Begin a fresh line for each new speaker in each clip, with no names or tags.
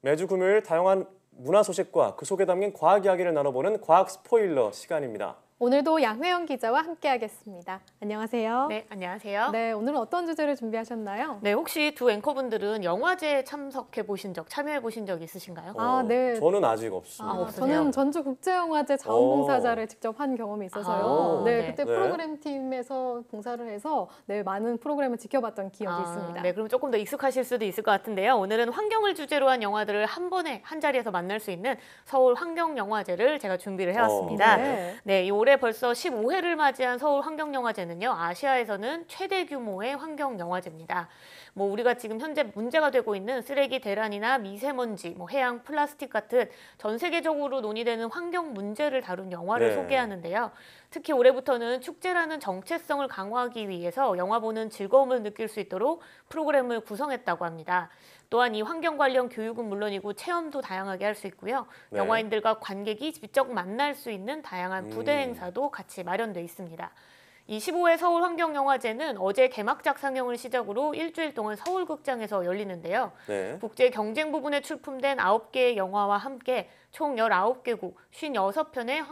매주 금요일 다양한 문화 소식과 그 속에 담긴 과학 이야기를 나눠보는 과학 스포일러 시간입니다.
오늘도 양회영 기자와 함께하겠습니다. 안녕하세요.
네, 안녕하세요.
네, 오늘은 어떤 주제를 준비하셨나요?
네, 혹시 두 앵커분들은 영화제에 참석해 보신 적, 참여해 보신 적 있으신가요?
네.
저는 아직 없습니다.
없으세요?
저는 전주국제영화제 자원봉사자를 직접 한 경험이 있어서요. 네, 그때
네.
프로그램 팀에서 봉사를 해서 많은 프로그램을 지켜봤던 기억이 있습니다.
네, 그럼 조금 더 익숙하실 수도 있을 것 같은데요. 오늘은 환경을 주제로 한 영화들을 한 번에 한 자리에서 만날 수 있는 서울 환경영화제를 제가 준비를 해왔습니다. 네, 이 올해 벌써 15회를 맞이한 서울 환경영화제는요, 아시아에서는 최대 규모의 환경영화제입니다. 우리가 지금 현재 문제가 되고 있는 쓰레기 대란이나 미세먼지, 해양 플라스틱 같은 전 세계적으로 논의되는 환경 문제를 다룬 영화를 소개하는데요. 특히 올해부터는 축제라는 정체성을 강화하기 위해서 영화 보는 즐거움을 느낄 수 있도록 프로그램을 구성했다고 합니다. 또한 이 환경 관련 교육은 물론이고 체험도 다양하게 할 수 있고요. 영화인들과 관객이 직접 만날 수 있는 다양한 부대 행사도 같이 마련돼 있습니다. 이 15회 서울환경영화제는 어제 개막작 상영을 시작으로 일주일 동안 서울극장에서 열리는데요. 국제 경쟁 부분에 출품된 9개의 영화와 함께 총 19개국, 56편의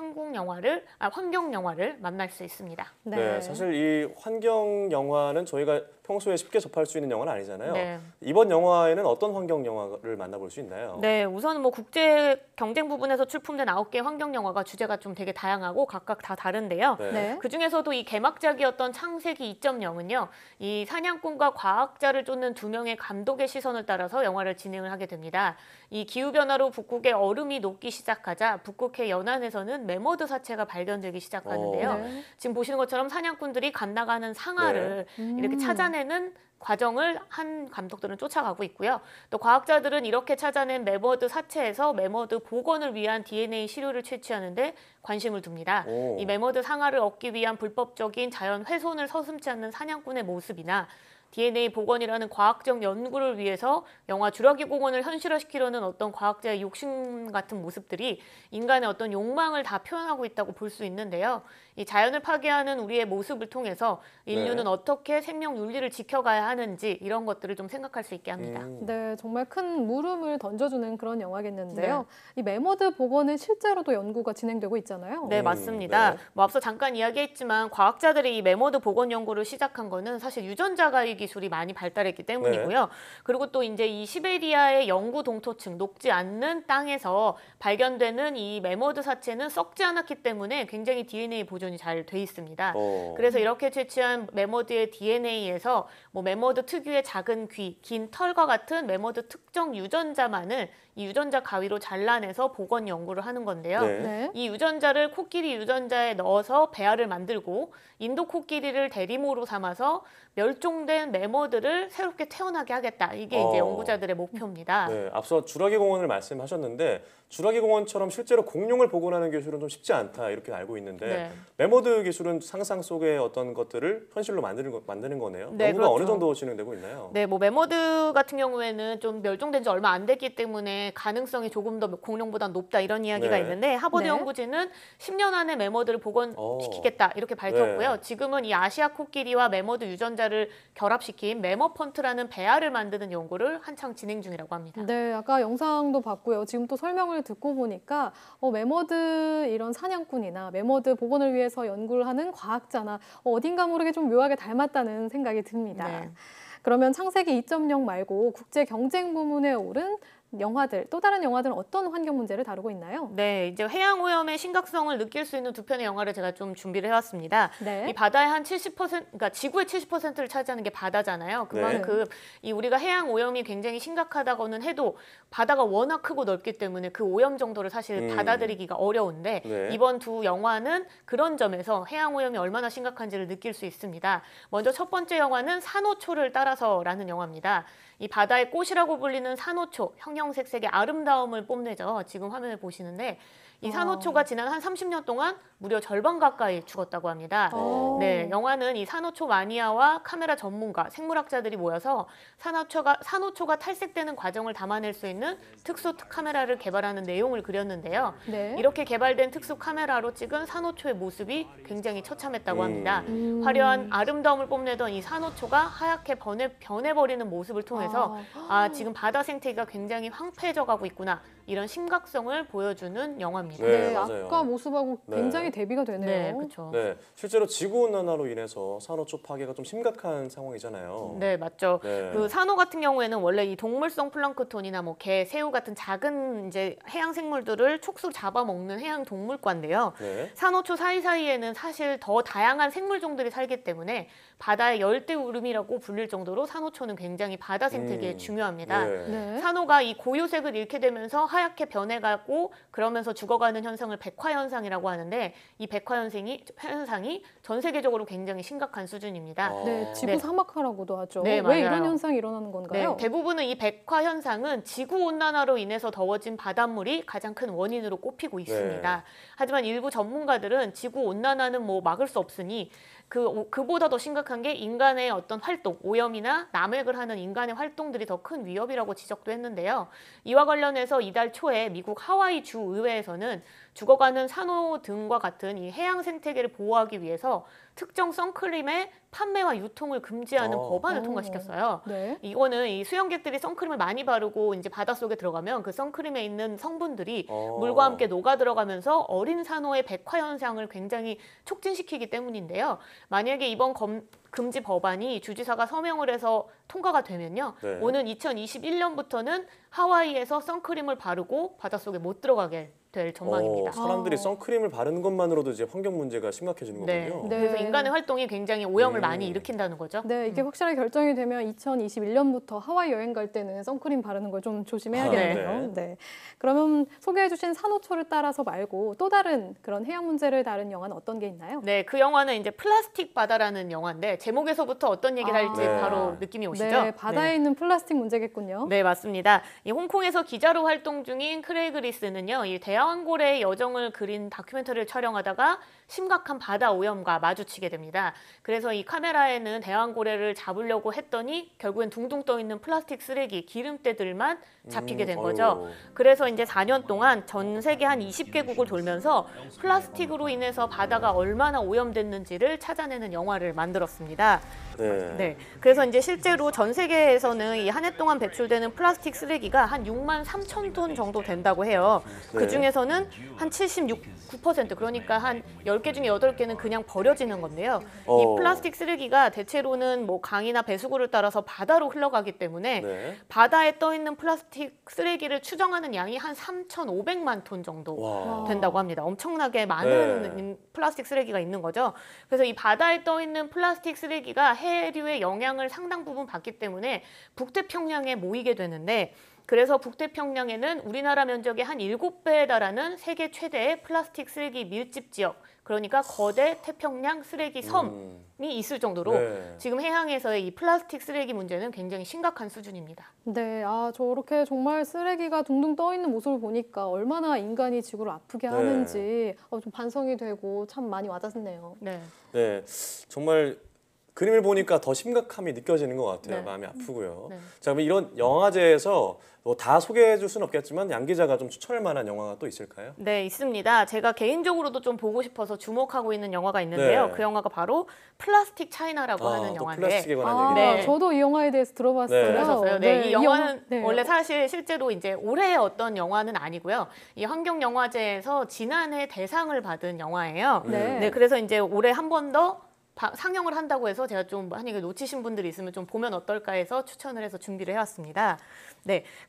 환경영화를 만날 수 있습니다.
네, 사실 이 환경영화는 저희가 평소에 쉽게 접할 수 있는 영화는 아니잖아요.
네.
이번 영화에는 어떤 환경영화를 만나볼 수 있나요?
네, 우선 국제 경쟁 부분에서 출품된 9개의 환경영화가 주제가 좀 되게 다양하고 각각 다 다른데요. 그중에서도 이 개막작이었던 창세기 2.0은요. 이 사냥꾼과 과학자를 쫓는 두 명의 감독의 시선을 따라서 영화를 진행을 하게 됩니다. 이 기후변화로 북극의 얼음이 녹기 시작하자 북극해 연안에서는 매머드 사체가 발견되기 시작하는데요. 지금 보시는 것처럼 사냥꾼들이 갓나가는 상아를 이렇게 찾아내는 과정을 한 감독들은 쫓아가고 있고요. 또 과학자들은 이렇게 찾아낸 매머드 사체에서 매머드 복원을 위한 DNA 시료를 채취하는데 관심을 둡니다. 이 매머드 상아를 얻기 위한 불법적인 자연 훼손을 서슴지 않는 사냥꾼의 모습이나 DNA 복원이라는 과학적 연구를 위해서 영화 주라기 공원을 현실화시키려는 어떤 과학자의 욕심 같은 모습들이 인간의 어떤 욕망을 다 표현하고 있다고 볼 수 있는데요. 이 자연을 파괴하는 우리의 모습을 통해서 인류는 어떻게 생명 윤리를 지켜가야 하는지 이런 것들을 좀 생각할 수 있게 합니다.
네, 정말 큰 물음을 던져주는 그런 영화겠는데요. 이 매머드 복원은 실제로도 연구가 진행되고 있잖아요.
네, 맞습니다. 앞서 잠깐 이야기했지만 과학자들이 이 매머드 복원 연구를 시작한 거는 사실 유전자 가위 기술이 많이 발달했기 때문이고요. 그리고 또 이제 이 시베리아의 영구 동토층, 녹지 않는 땅에서 발견되는 이 매머드 사체는 썩지 않았기 때문에 굉장히 DNA 보존이 잘 돼 있습니다. 그래서 이렇게 채취한 매머드의 DNA에서 매머드 특유의 작은 귀, 긴 털과 같은 매머드 특정 유전자만을 이 유전자 가위로 잘라내서 복원 연구를 하는 건데요. 이 유전자를 코끼리 유전자에 넣어서 배알을 만들고 인도 코끼리를 대리모로 삼아서 멸종된 매머드를 새롭게 태어나게 하겠다. 이게 이제 연구자들의 목표입니다.
네, 앞서 주라기 공원을 말씀하셨는데 주라기 공원처럼 실제로 공룡을 복원하는 기술은 좀 쉽지 않다 이렇게 알고 있는데 매머드 기술은 상상 속의 어떤 것들을 현실로 만드는 거네요. 연구가 어느 정도 진행되고 있나요?
네, 매머드 같은 경우에는 좀 멸종된 지 얼마 안 됐기 때문에 가능성이 조금 더 공룡보다 높다 이런 이야기가 있는데 하버드 연구진은 10년 안에 매머드를 복원시키겠다 이렇게 밝혔고요. 지금은 이 아시아 코끼리와 매머드 유전자를 결합시킨 매머펀트라는 배알을 만드는 연구를 한창 진행 중이라고 합니다.
네, 아까 영상도 봤고요. 지금 또 설명을 듣고 보니까 매머드 이런 사냥꾼이나 매머드 복원을 위해서 연구를 하는 과학자나 어딘가 모르게 좀 묘하게 닮았다는 생각이 듭니다. 그러면 창세기 2.0 말고 국제 경쟁 부문에 오른 영화들, 또 다른 영화들은 어떤 환경 문제를 다루고 있나요?
네, 이제 해양 오염의 심각성을 느낄 수 있는 두 편의 영화를 제가 좀 준비를 해왔습니다. 이 바다의 한 70%, 그러니까 지구의 70%를 차지하는 게 바다잖아요. 그만큼 이 우리가 해양 오염이 굉장히 심각하다고는 해도 바다가 워낙 크고 넓기 때문에 그 오염 정도를 사실 받아들이기가 어려운데 이번 두 영화는 그런 점에서 해양 오염이 얼마나 심각한지를 느낄 수 있습니다. 먼저 첫 번째 영화는 산호초를 따라서라는 영화입니다. 이 바다의 꽃이라고 불리는 산호초, 형형색색의 아름다움을 뽐내죠. 지금 화면을 보시는데 이 산호초가 지난 한 30년 동안 무려 절반 가까이 죽었다고 합니다. 네, 영화는 이 산호초 마니아와 카메라 전문가, 생물학자들이 모여서 산호초가 탈색되는 과정을 담아낼 수 있는 특수 카메라를 개발하는 내용을 그렸는데요. 이렇게 개발된 특수 카메라로 찍은 산호초의 모습이 굉장히 처참했다고 합니다. 화려한 아름다움을 뽐내던 이 산호초가 하얗게 변해버리는 모습을 통해서 통해서 지금 바다 생태계가 굉장히 황폐해져가고 있구나. 이런 심각성을 보여주는 영화입니다.
네, 아까 모습하고 굉장히 대비가 되네요.
네, 그렇죠.
네, 실제로 지구온난화로 인해서 산호초 파괴가 좀 심각한 상황이잖아요.
네, 맞죠.
네.
그 산호 같은 경우에는 원래 이 동물성 플랑크톤이나 뭐 개, 새우 같은 작은 이제 해양 생물들을 촉수로 잡아먹는 해양 동물과인데요.
네.
산호초 사이사이에는 사실 더 다양한 생물종들이 살기 때문에 바다의 열대우림이라고 불릴 정도로 산호초는 굉장히 바다 생태계에 중요합니다.
네.
산호가 이 고유색을 잃게 되면서 하얗게 변해가고 그러면서 죽어가는 현상을 백화현상이라고 하는데 이 백화현상이 전 세계적으로 굉장히 심각한 수준입니다.
네, 지구 사막화라고도 하죠.
네,
왜
맞아요.
이런 현상이 일어나는 건가요?
네, 대부분은 이 백화현상은 지구온난화로 인해서 더워진 바닷물이 가장 큰 원인으로 꼽히고 있습니다.
네.
하지만 일부 전문가들은 지구온난화는 뭐 막을 수 없으니 그보다 더 심각한 게 인간의 어떤 활동, 오염이나 남획을 하는 인간의 활동들이 더 큰 위협이라고 지적도 했는데요. 이와 관련해서 이달 초에 미국 하와이 주 의회에서는 죽어가는 산호 등과 같은 이 해양 생태계를 보호하기 위해서 특정 선크림의 판매와 유통을 금지하는 법안을 통과시켰어요.
네.
이거는 이 수영객들이 선크림을 많이 바르고 이제 바닷속에 들어가면 그 선크림에 있는 성분들이 물과 함께 녹아 들어가면서 어린 산호의 백화 현상을 굉장히 촉진시키기 때문인데요. 만약에 이번 금지 법안이 주지사가 서명을 해서 통과가 되면요.
네.
오는 2021년부터는 하와이에서 선크림을 바르고 바닷속에 못 들어가게 될 전망입니다.
사람들이 선크림을 바르는 것만으로도 이제 환경 문제가 심각해지는 거군요.
네. 그래서 인간의 활동이 굉장히 오염을 많이 일으킨다는 거죠.
네, 이게 확실하게 결정이 되면 2021년부터 하와이 여행 갈 때는 선크림 바르는 걸 좀 조심해야겠네요. 네. 그러면 소개해주신 산호초를 따라서 말고 또 다른 그런 해양 문제를 다룬 영화는 어떤 게 있나요?
네, 그 영화는 이제 플라스틱 바다라는 영화인데 제목에서부터 어떤 얘기를 할지 바로 느낌이 오시죠?
네, 바다에 있는 플라스틱 문제겠군요.
네, 맞습니다. 이 홍콩에서 기자로 활동 중인 크레이그 리스는요, 이 대왕고래의 여정을 그린 다큐멘터리를 촬영하다가 심각한 바다 오염과 마주치게 됩니다. 그래서 이 카메라에는 대왕고래를 잡으려고 했더니 결국엔 둥둥 떠 있는 플라스틱 쓰레기, 기름때들만 잡히게 된 거죠. 그래서 이제 4년 동안 전 세계 한 20개국을 돌면서 플라스틱으로 인해서 바다가 얼마나 오염됐는지를 찾아내는 영화를 만들었습니다. 네. 그래서 이제 실제로 전 세계에서는 이 한 해 동안 배출되는 플라스틱 쓰레기가 한 6만 3천 톤 정도 된다고 해요. 그 중에서는 한 79%, 그러니까 한 10개 중에 8개는 그냥 버려지는 건데요. 이 플라스틱 쓰레기가 대체로는 뭐 강이나 배수구를 따라서 바다로 흘러가기 때문에 바다에 떠 있는 플라스틱 쓰레기를 추정하는 양이 한 3,500만 톤 정도 된다고 합니다. 엄청나게 많은 플라스틱 쓰레기가 있는 거죠. 그래서 이 바다에 떠 있는 플라스틱 쓰레기가 해류의 영향을 상당 부분 받기 때문에 북태평양에 모이게 되는데, 그래서 북태평양에는 우리나라 면적의 한 7배에 달하는 세계 최대의 플라스틱 쓰레기 밀집 지역, 그러니까 거대 태평양 쓰레기 섬이 있을 정도로 지금 해양에서의 이 플라스틱 쓰레기 문제는 굉장히 심각한 수준입니다.
네, 저렇게 정말 쓰레기가 둥둥 떠 있는 모습을 보니까 얼마나 인간이 지구를 아프게 하는지 좀 반성이 되고 참 많이 와닿네요.
네,
정말 그림을 보니까 더 심각함이 느껴지는 것 같아요. 마음이 아프고요. 자, 그럼 이런 영화제에서 뭐 다 소개해 줄 수는 없겠지만 양 기자가 좀 추천할 만한 영화가 또 있을까요?
네, 있습니다. 제가 개인적으로도 좀 보고 싶어서 주목하고 있는 영화가 있는데요. 그 영화가 바로 플라스틱 차이나라고 하는 영화인데.
플라스틱에 관한 얘기.
저도 이 영화에 대해서 들어봤어요.
그러셨어요? 이 영화는 원래 사실 실제로 이제 올해 어떤 영화는 아니고요. 이 환경영화제에서 지난해 대상을 받은 영화예요. 그래서 이제 올해 한 번 더 상영을 한다고 해서 제가 좀 만약에 놓치신 분들이 있으면 좀 보면 어떨까 해서 추천을 해서 준비를 해왔습니다.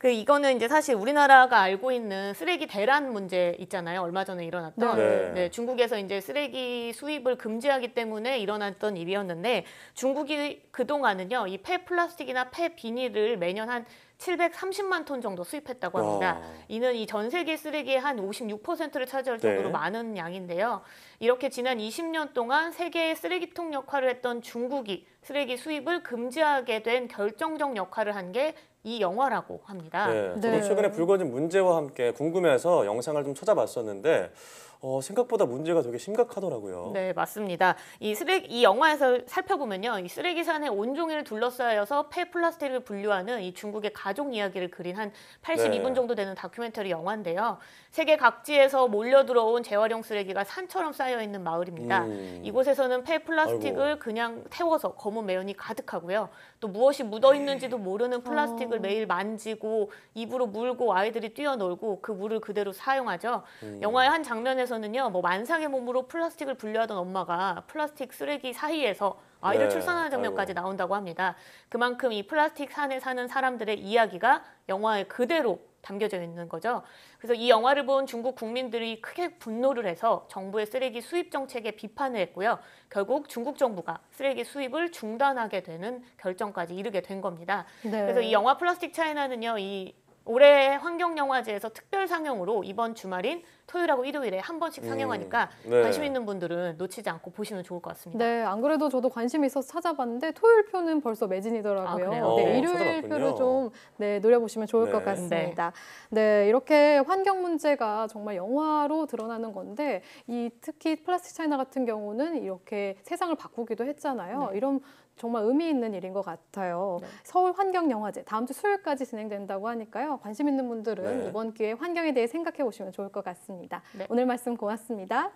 이거는 이제 사실 우리나라가 알고 있는 쓰레기 대란 문제 있잖아요. 얼마 전에 일어났던 중국에서 이제 쓰레기 수입을 금지하기 때문에 일어났던 일이었는데, 중국이 그동안은요 이 폐플라스틱이나 폐비닐을 매년 한 730만 톤 정도 수입했다고 합니다. 이는 이 전 세계 쓰레기의 한 56%를 차지할 정도로 많은 양인데요. 이렇게 지난 20년 동안 세계의 쓰레기통 역할을 했던 중국이 쓰레기 수입을 금지하게 된 결정적 역할을 한 게 이 영화라고 합니다.
저도 최근에 불거진 문제와 함께 궁금해서 영상을 좀 찾아봤었는데 생각보다 문제가 되게 심각하더라고요.
네, 맞습니다. 이 영화에서 살펴보면요, 이 쓰레기산에 온종일 둘러싸여서 폐플라스틱을 분류하는 이 중국의 가족 이야기를 그린 한 82분 정도 되는 다큐멘터리 영화인데요. 세계 각지에서 몰려 들어온 재활용 쓰레기가 산처럼 쌓여 있는 마을입니다. 이곳에서는 폐플라스틱을 그냥 태워서 검은 매연이 가득하고요. 또 무엇이 묻어 있는지도 모르는 플라스틱을 매일 만지고 입으로 물고 아이들이 뛰어놀고 그 물을 그대로 사용하죠. 영화의 한 장면에서는요, 뭐 만삭의 몸으로 플라스틱을 분류하던 엄마가 플라스틱 쓰레기 사이에서 아이를 출산하는 장면까지 나온다고 합니다. 그만큼 이 플라스틱 산에 사는 사람들의 이야기가 영화에 그대로 담겨져 있는 거죠. 그래서 이 영화를 본 중국 국민들이 크게 분노를 해서 정부의 쓰레기 수입 정책에 비판을 했고요. 결국 중국 정부가 쓰레기 수입을 중단하게 되는 결정까지 이르게 된 겁니다. 네. 그래서 이 영화 플라스틱 차이나는요, 올해 환경영화제에서 특별 상영으로 이번 주말인 토요일하고 일요일에 한 번씩 상영하니까 관심 있는 분들은 놓치지 않고 보시면 좋을 것 같습니다.
네, 안 그래도 저도 관심이 있어서 찾아봤는데 토요일 표는 벌써 매진이더라고요. 네, 일요일 표를 좀 노려보시면 좋을 것 같습니다. 네, 이렇게 환경 문제가 정말 영화로 드러나는 건데 특히 플라스틱 차이나 같은 경우는 이렇게 세상을 바꾸기도 했잖아요. 이런 정말 의미 있는 일인 것 같아요. 서울 환경영화제 다음 주 수요일까지 진행된다고 하니까요. 관심 있는 분들은 이번 기회에 환경에 대해 생각해 보시면 좋을 것 같습니다. 오늘 말씀 고맙습니다.